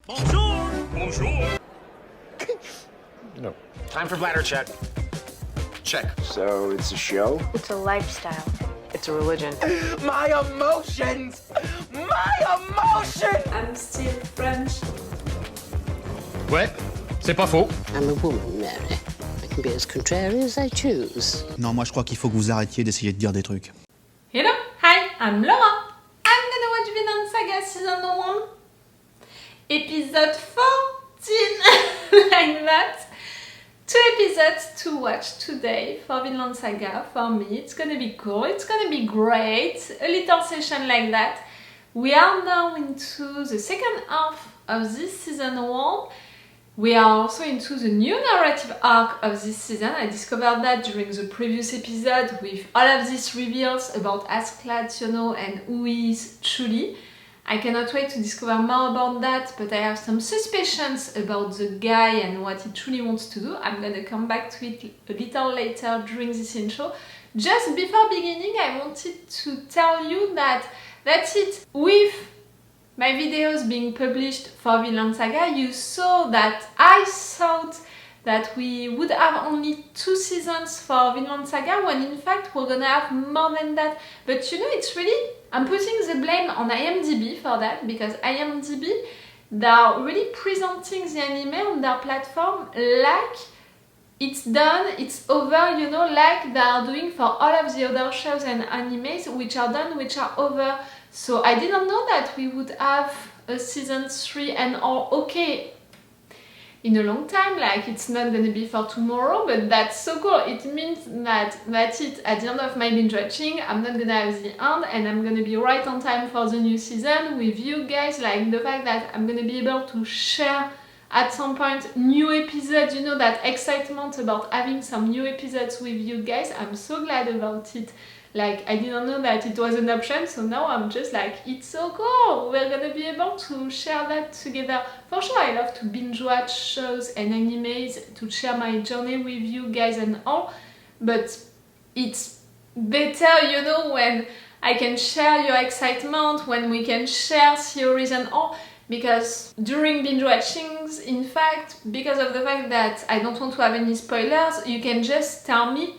Bonjour! Bonjour! No. Time for bladder check. Check. So it's a show? It's a lifestyle. It's a religion. My emotions! My emotions! I'm still French. Ouais, c'est pas faux. I'm a woman, Mary. I can be as contrary as I choose. Non, moi je crois qu'il faut que vous arrêtiez d'essayer de dire des trucs. Hello, hi, I'm Laura. I'm gonna watch Vinland Saga season 1, episode 14, like that. 2 episodes to watch today for Vinland Saga. For me, it's gonna be cool, it's gonna be great, a little session like that. We are now into the second half of this season 1. We are also into the new narrative arc of this season. I discovered that during the previous episode with all of these reveals about Askelaad, and who is truly. I cannot wait to discover more about that, but I have some suspicions about the guy and what he truly wants to do. I'm gonna come back to it a little later during this intro. Just before beginning, I wanted to tell you that that's it. With my videos being published for Vinland Saga, you saw that I thought that we would have only 2 seasons for Vinland Saga, when in fact we're gonna have more than that. But it's really, I'm putting the blame on IMDb for that, because IMDb, they're really presenting the anime on their platform like it's done, it's over, like they are doing for all of the other shows and animes which are done, which are over. So I didn't know that we would have a season 3 and all. Okay, in a long time, like it's not gonna be for tomorrow, but that's so cool. It means that that's it. At the end of my binge watching, I'm not gonna have the end, and I'm gonna be right on time for the new season with you guys. Like the fact that I'm gonna be able to share at some point new episodes, that excitement about having some new episodes with you guys. I'm so glad about it. Like, I didn't know that it was an option, so now I'm just like, it's so cool! We're gonna be able to share that together. For sure, I love to binge watch shows and animes, to share my journey with you guys and all, but it's better, when I can share your excitement, when we can share theories and all, because during binge watchings, in fact, because of the fact that I don't want to have any spoilers, you can just tell me,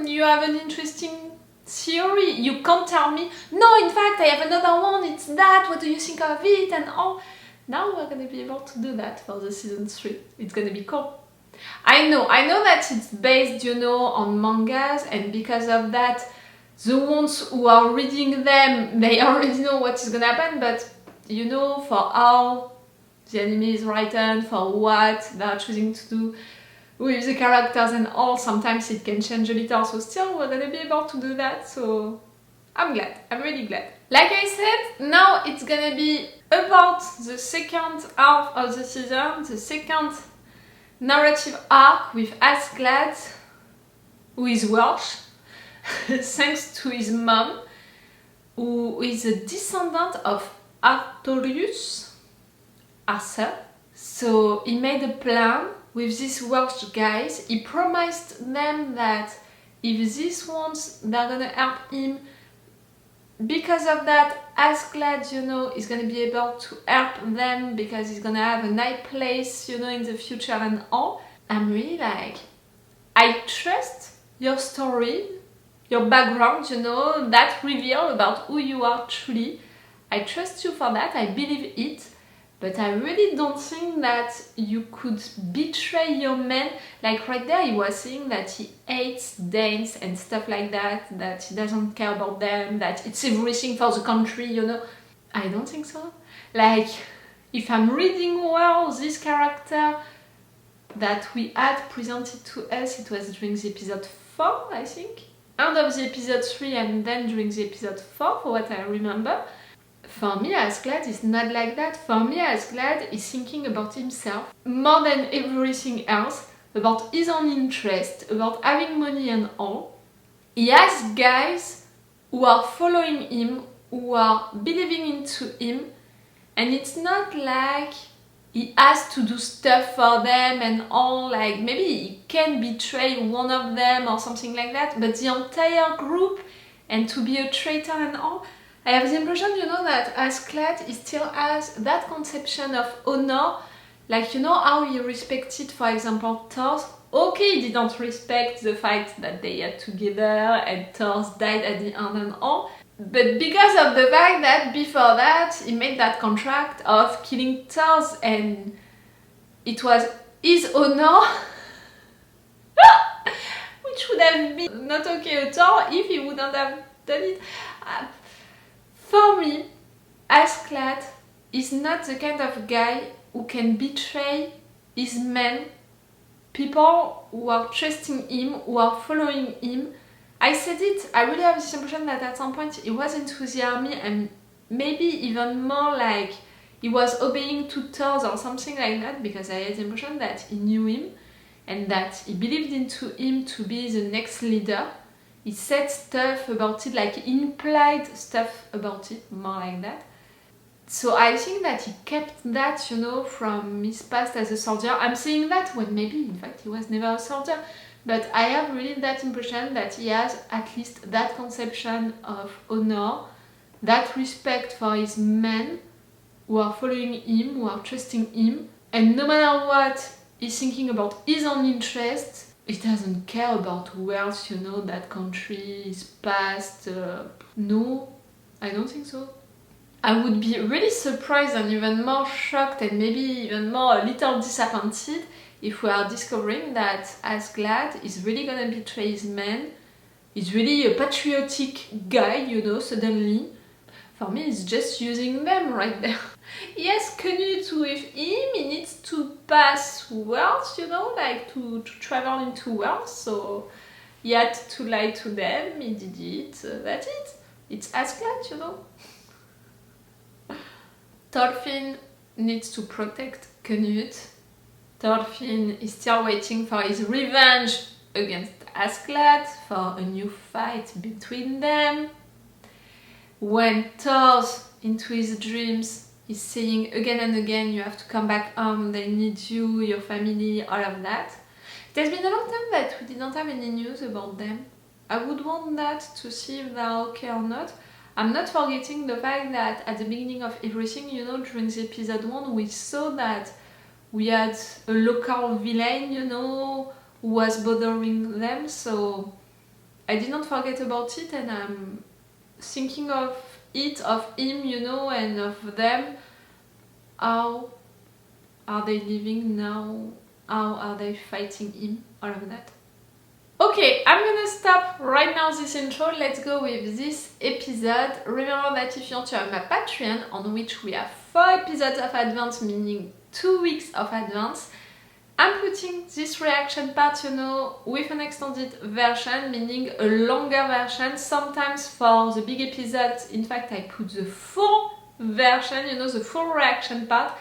you have an interesting theory. You can't tell me, no, in fact, I have another one, it's that, what do you think of it, and all. Now we're gonna be able to do that for the season 3. It's gonna be cool. I know that it's based, on mangas, and because of that, the ones who are reading them, they already know what is gonna happen, but, for how the anime is written, for what they are choosing to do with the characters and all, sometimes it can change a little, so still we're gonna be able to do that, so I'm glad, I'm really glad. Like I said, now it's gonna be about the second half of the season, the second narrative arc with Askelaad, who is Welsh, thanks to his mom, who is a descendant of Arthur. So he made a plan with these Welsh guys. He promised them that if these ones, they're gonna help him. Because of that, Askelaad, is gonna be able to help them, because he's gonna have a nice place, in the future and all. I'm really like, I trust your story, your background, that reveal about who you are truly. I trust you for that, I believe it. But I really don't think that you could betray your man. Like right there, he was saying that he hates Danes and stuff like that, that he doesn't care about them, that it's everything for the country, I don't think so. Like, if I'm reading well this character that we had presented to us, it was during the episode 4, I think. End of the episode 3 and then during the episode 4, for what I remember. For me, Askelaad is not like that. For me, Askelaad is thinking about himself more than everything else, about his own interest, about having money and all. He has guys who are following him, who are believing into him, and it's not like he has to do stuff for them and all, like maybe he can betray one of them or something like that, but the entire group, and to be a traitor and all, I have the impression, you know, that Askelaad is still has that conception of honor, like, you know how he respected, for example, Thors. Okay, he didn't respect the fact that they had together and Thors died at the end and all, but because of the fact that before that he made that contract of killing Thors and it was his honor, which would have been not okay at all if he wouldn't have done it. For me, Askelaad is not the kind of guy who can betray his men, people who are trusting him, who are following him. I said it, I really have this impression that at some point he was into the army and maybe even more like he was obeying to Thors or something like that, because I had the impression that he knew him and that he believed into him to be the next leader. He said stuff about it, like he implied stuff about it, more like that. So I think that he kept that, you know, from his past as a soldier. I'm saying that when maybe, in fact, he was never a soldier. But I have really that impression that he has at least that conception of honor, that respect for his men who are following him, who are trusting him. And no matter what he's thinking about his own interests, he doesn't care about who else, you know, that country, his past. No, I don't think so. I would be really surprised and even more shocked and maybe even more a little disappointed if we are discovering that Askelaad is really gonna betray his men. He's really a patriotic guy, you know, suddenly. For me, he's just using them right there. Yes, canute with him, he needs to pass worlds, you know, like to travel into worlds, so he had to lie to them, he did it, that's it. It's Askelaad, you know. Thorfinn needs to protect Canute. Thorfinn is still waiting for his revenge against Askelaad, for a new fight between them. When Thors, into his dreams, is saying again and again, you have to come back home, they need you, your family, all of that. It has been a long time that we didn't have any news about them. I would want that to see if they're okay or not. I'm not forgetting the fact that at the beginning of everything, you know, during the episode 1, we saw that we had a local villain, you know, who was bothering them, so I did not forget about it, and I'm thinking of it, of him, you know, and of them. How are they living now? How are they fighting him? All of that. Okay, I'm gonna stop right now this intro. Let's go with this episode. Remember that if you want to have my Patreon, on which we have 4 episodes of advance, meaning 2 weeks of advance, I'm putting this reaction part, you know, with an extended version, meaning a longer version. Sometimes for the big episodes, in fact, I put the full version, you know, the full reaction part.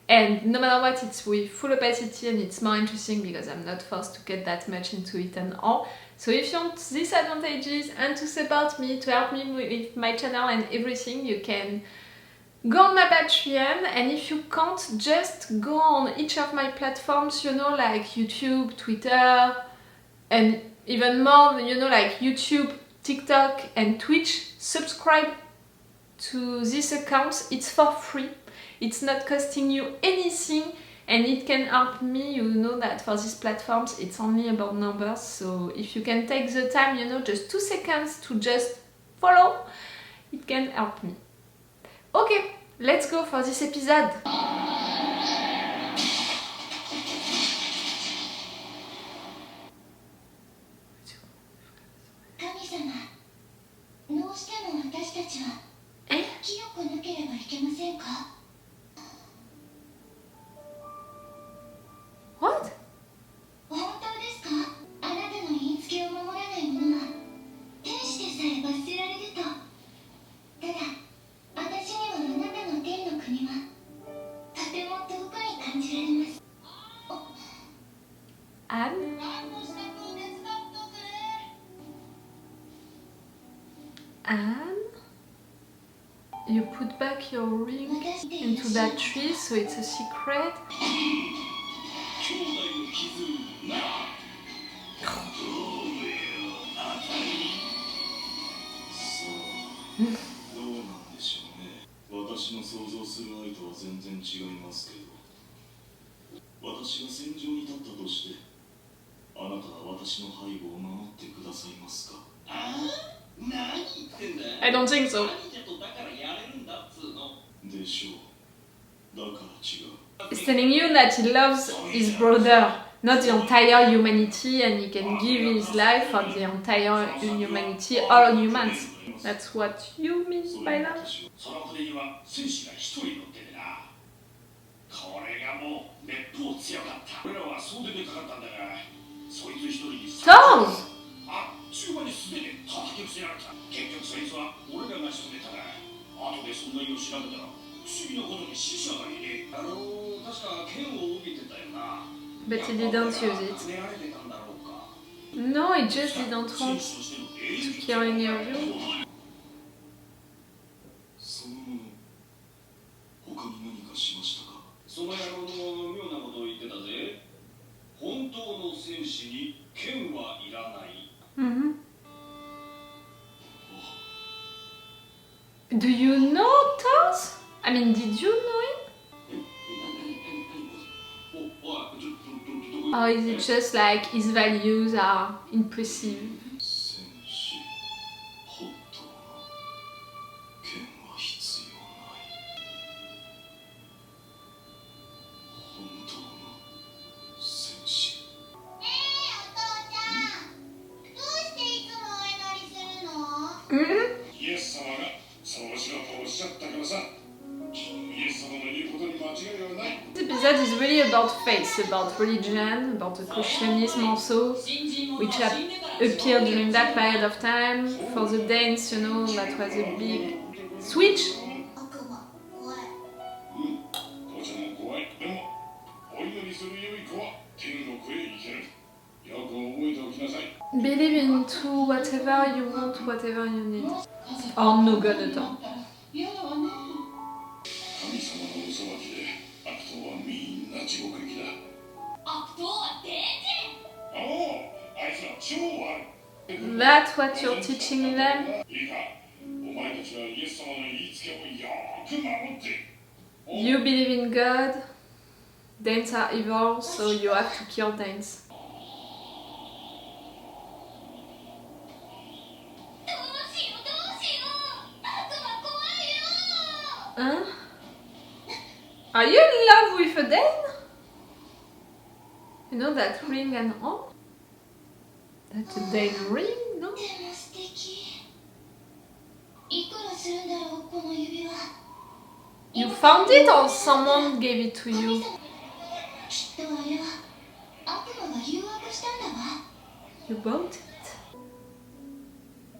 And no matter what, it's with full opacity and it's more interesting because I'm not forced to get that much into it and all. So if you want these advantages and to support me, to help me with my channel and everything, you can go on my Patreon, and if you can't, just go on each of my platforms, you know, like YouTube, Twitter, and even more, you know, like YouTube, TikTok and Twitch. Subscribe to these accounts, it's for free. It's not costing you anything and it can help me. You know that for these platforms it's only about numbers, so if you can take the time, you know, just 2 seconds to just follow, it can help me. Okay, let's go for this episode. 'And you put back your ring into that tree, so it's a secret. 私の想像する愛とは全然違いますけど、私が戦場に立ったとして、あなたは私の背後を守ってくださいますか？ああ、何言ってんだ。I don't think so. でしょう。だから違う。 He's telling you that he loves his brother, not the entire humanity, and he can give his life for the entire humanity, all humans. That's what you mean by love? その船には戦士が一人乗っててな。これがもうめっぽう強かった。俺らは総出でかかったんだが、そいつ一人に thors! あっちゅう間に素手で叩き伏せられた。結局そいつは俺らが仕留めたが、後でそんな色調べたら不思議なことに死者がいねえ。確か剣を帯びてたよな。 But he didn't use it. No, he just didn't want to kill any of you. そのもの、他に何かしましたか？その野郎の妙なことを言ってたぜ。本当の戦士に剣はいらない。Do you know thors? I mean, did you know him? Or is it just like his values are impressive? 戦士、本当の剣は必要ない。本当の戦士。イエス様がそうしろとおっしゃったからさ。イエス様の言うことに間違いはない。 This episode is really about faith, about religion, about the Christianism also, which appeared during that period of time. For the Danes, you know, that was a big switch. 父ちゃんも怖い。でもお祈りする良い子は天国へ行ける。よく覚えておきなさい。 Believe into whatever you want, whatever you need. Or no god at all. 神様のお裁きで悪党はみんな地獄行きだ。悪党は天人。おお、あいつら超悪い。 That's what you're teaching them? いいか、お前たちはイエス様の言いつけをよーく守って。 You believe in God, Danes are evil, so you have to kill Danes. Huh? Are you in love with a Dane? You know that ring and all? That's a Dane ring, no? You found it or someone gave it to you? You bought it?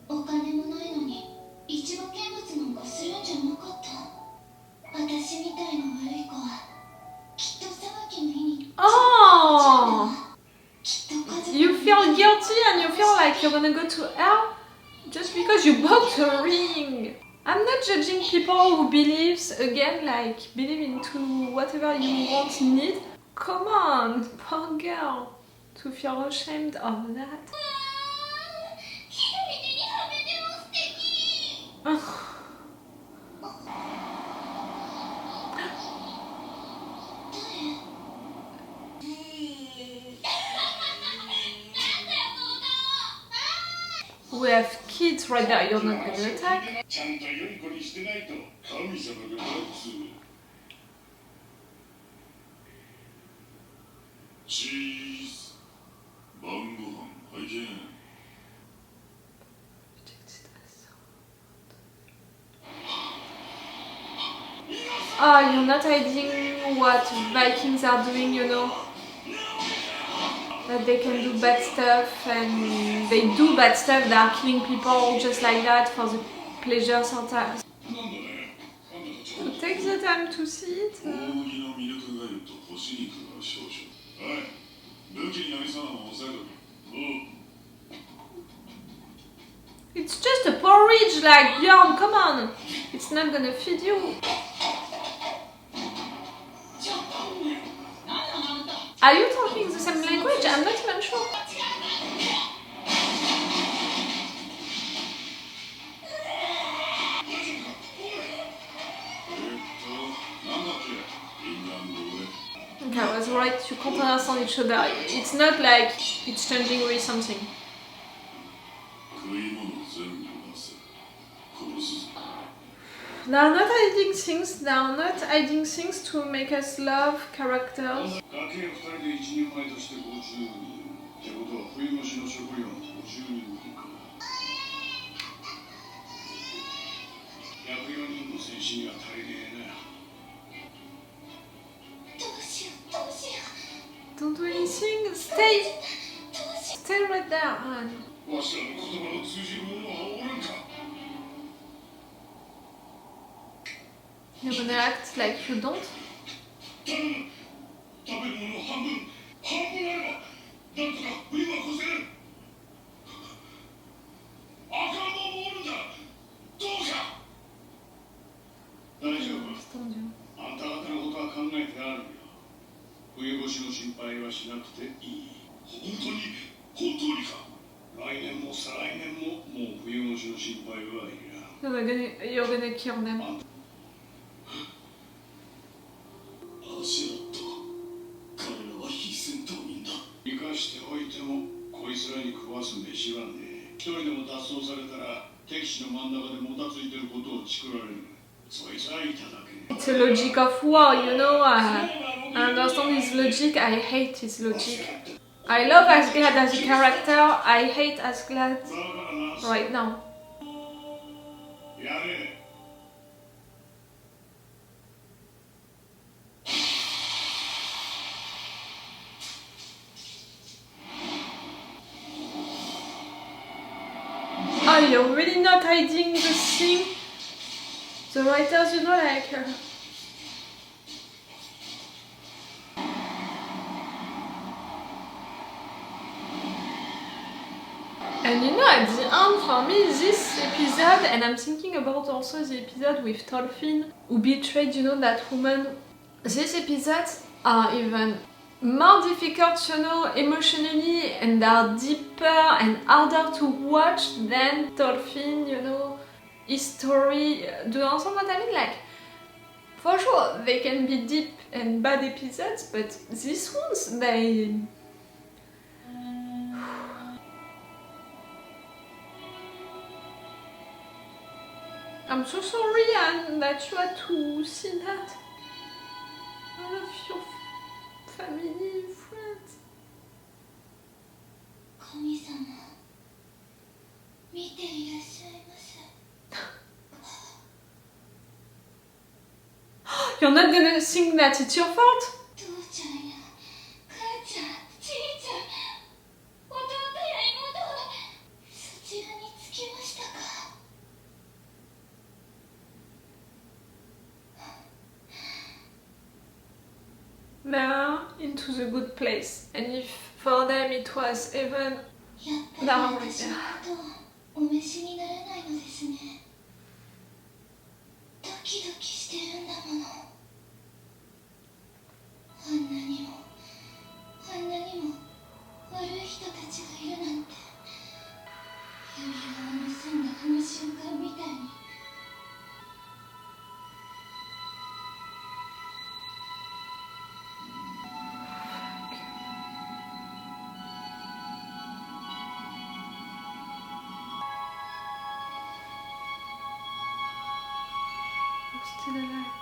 お金もないのに一度見物なんかするんじゃなかった。私みたいな悪い子はきっと裁きの日に Oh! You feel guilty and you feel like you're gonna go to hell just because you bought a ring. I'm not judging people who believes, again, like, believe into whatever you want, need. Come on, poor girl, to feel ashamed of that. We have kids right now, you're not gonna attack. ちゃんと良い子にしてないと神様が罰する。チーズ、晩ご飯拝見。Ah, you're not hiding what Vikings are doing, you know? That they can do bad stuff and they do bad stuff, they are killing people just like that for the pleasure sometimes. So take the time to see it. It's just a porridge, like, Bjorn, come on! It's not gonna feed you. Are you talking the same language? I'm not even sure. Okay, I was right, you can't understand each other. It's not like it's changing with something. They are not hiding things, they are not hiding things to make us love characters. Don't do anything, stay right there, man. You're gonna act like you don't? You're gonna kill them. It's a logic of war, you know. I understand his logic, I hate his logic. I love Askelaad as a character, I hate Askelaad right now. Oh, you're really not hiding the thing. The writers, you know, like... And you know, at the end, for me, this episode, and I'm thinking about also the episode with Thorfinn, who betrayed, you know, that woman. These episodes are even more difficult, you know, emotionally, and are deeper and harder to watch than Thorfinn, you know, his story. Do you understand what I mean? Like, for sure, they can be deep and bad episodes, but these ones, they... I'm so sorry, Anne, that you had to see that. All of your family, friends. You're not gonna think that it's your fault? They are into the good place, and if for them it was even down right there. Still alive.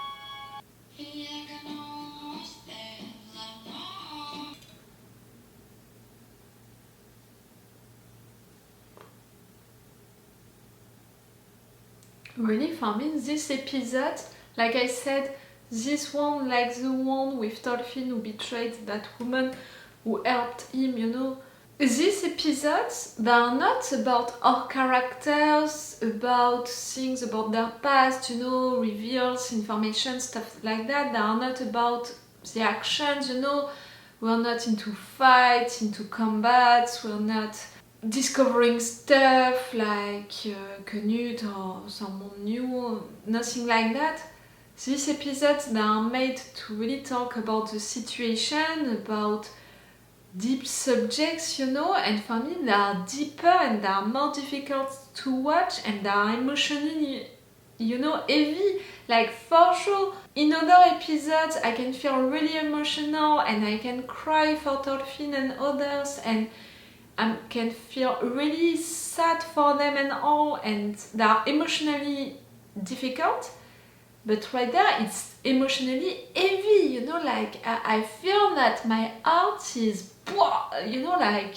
Really, for me, this episode, like I said, this one, like the one with Thorfinn who betrayed that woman who helped him, you know. These episodes, they are not about our characters, about things about their past, you know, reveals, information, stuff like that. They are not about the actions, you know. We're not into fights, into combats, we're not discovering stuff like Canute or someone new, nothing like that. These episodes, they are made to really talk about the situation, about deep subjects, you know, and for me they are deeper and they are more difficult to watch and they are emotionally, you know, heavy. Like, for sure, in other episodes I can feel really emotional and I can cry for Thorfinn and others, and I can feel really sad for them and all, and they are emotionally difficult. But right there, it's emotionally heavy, you know, like I feel that my heart is, you know, like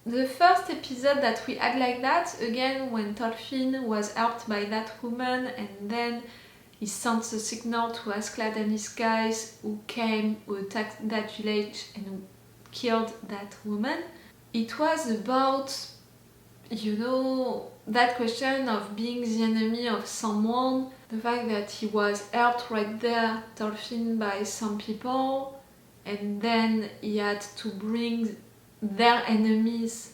the first episode that we had like that, again, when Thorfinn was helped by that woman, and then he sent the signal to Askelaad and his guys who came, who attacked that village and who killed that woman. It was about, you know, that question of being the enemy of someone, the fact that he was helped right there, Thorfinn, by some people, and then he had to bring their enemies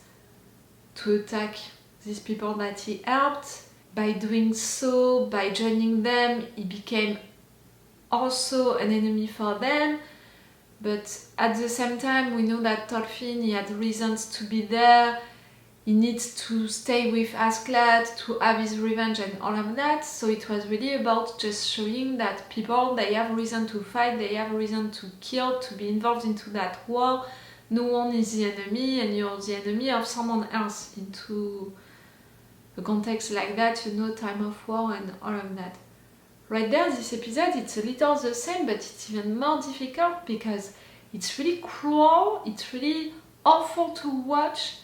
to attack these people that he helped. By doing so, by joining them, he became also an enemy for them. But at the same time, we know that Thorfinn, he had reasons to be there. He needs to stay with Askelaad to have his revenge and all of that. So it was really about just showing that people, they have reason to fight, they have reason to kill, to be involved into that war. No one is the enemy and you're the enemy of someone else, into a context like that, you know, time of war and all of that. Right there, this episode, it's a little the same, but it's even more difficult because it's really cruel, it's really awful to watch.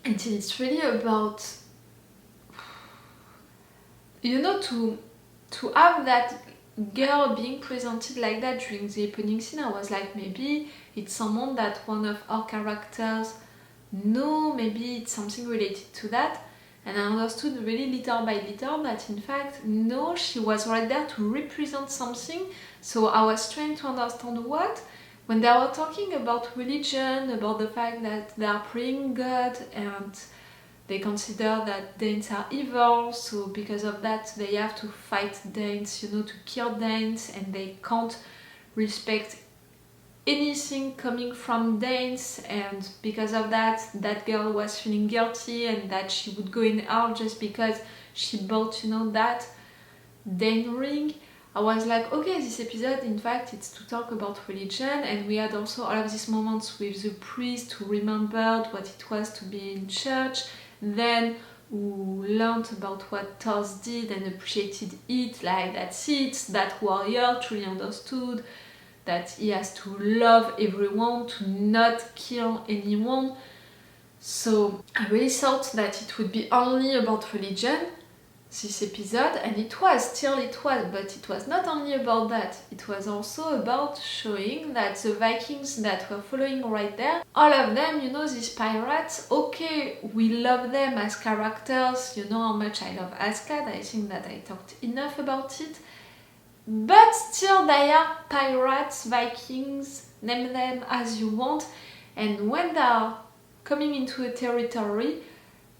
And it's really about, you know, to have that girl being presented like that during the opening scene. I was like, maybe it's someone that one of our characters know, maybe it's something related to that. And I understood really little by little that in fact, no, she was right there to represent something. So I was trying to understand what. When they were talking about religion, about the fact that they are praying God and they consider that Danes are evil, so because of that they have to fight Danes, you know, to kill Danes, and they can't respect anything coming from Danes, and because of that, that girl was feeling guilty and that she would go in hell just because she bought, you know, that Dane ring. I was like, okay, this episode, in fact, it's to talk about religion, and we had also all of these moments with the priest who remembered what it was to be in church, then who learned about what Thors did and appreciated it, like that's it, that warrior truly understood that he has to love everyone, to not kill anyone. So I really thought that it would be only about religion, this episode, and it was, but it was not only about that, it was also about showing that the Vikings that were following right there, all of them, you know, these pirates, okay, we love them as characters, you know how much I love Askelaad, I think that I talked enough about it, but still they are pirates, Vikings, name them as you want, and when they are coming into a territory,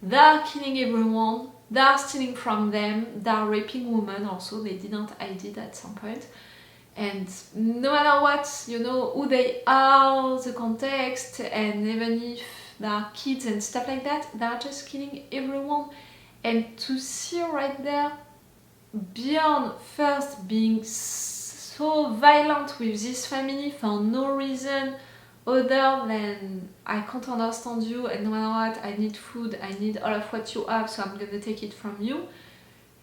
they are killing everyone, they are stealing from them, they are raping women also, they didn't hide it at some point. And no matter what, you know, who they are, the context, and even if they are kids and stuff like that, they are just killing everyone. And to see right there Björn first being so violent with this family for no reason other than I can't understand you, and no matter what, I need food, I need all of what you have, so I'm gonna take it from you.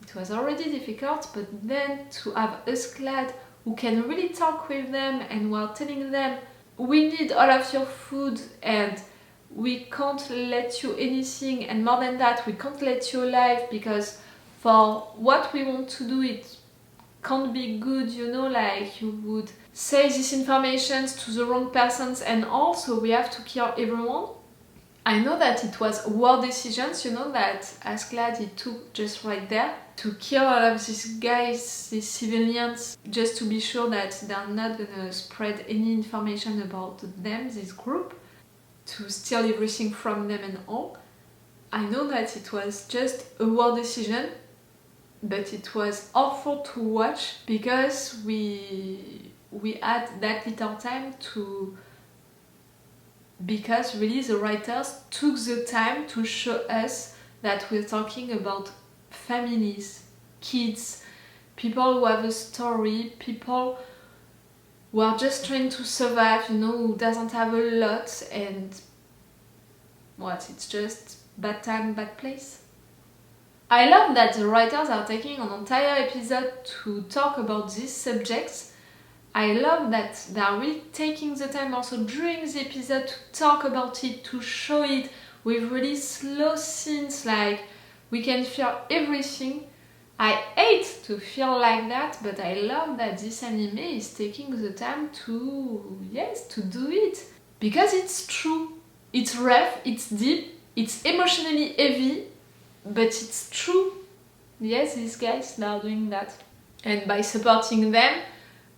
It was already difficult, but then to have Askelaad who can really talk with them and while telling them, we need all of your food and we can't let you anything, and more than that, we can't let you alive because for what we want to do, it can't be good, you know, like you would say these informations to the wrong persons and also we have to kill everyone. I know that it was war decisions, you know, that Askelaad he took just right there to kill all of these guys, these civilians, just to be sure that they're not gonna spread any information about them, this group, to steal everything from them and all. I know that it was just a war decision, but it was awful to watch because we had that little time to, because really the writers took the time to show us that we're talking about families, kids, people who have a story, people who are just trying to survive, you know, who doesn't have a lot, and what, it's just bad time, bad place. I love that the writers are taking an entire episode to talk about these subjects. I love that they are really taking the time also during the episode to talk about it, to show it with really slow scenes, like we can feel everything. I hate to feel like that, but I love that this anime is taking the time to, yes, to do it. Because it's true. It's rough, it's deep, it's emotionally heavy, but it's true. Yes, these guys are doing that. And by supporting them,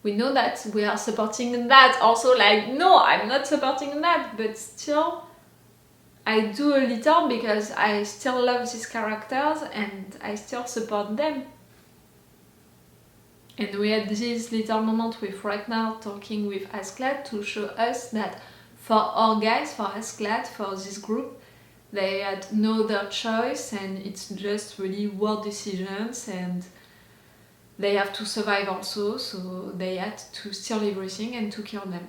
we know that we are supporting that. Also, like, no, I'm not supporting that, but still, I do a little because I still love these characters and I still support them. And we had this little moment with Ragnar talking with Askelaad to show us that for our guys, for Askelaad, for this group, they had no other choice and it's just really war decisions and they have to survive also, so they had to steal everything and to kill them.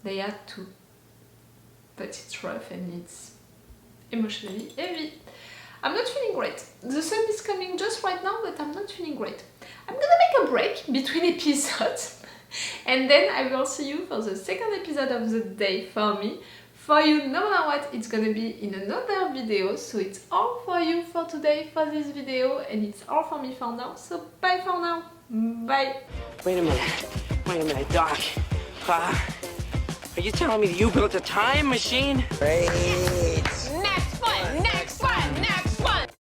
They had to. But it's rough and it's emotionally heavy. I'm not feeling great. The sun is coming just right now, but I'm not feeling great. I'm gonna make a break between episodes and then I will see you for the second episode of the day for me. For you, no matter what, it's gonna be in another video, so it's all for you for today, for this video, and it's all for me for now, so bye for now. Bye. Wait a minute, Doc. Are you telling me that you built a time machine? Hey.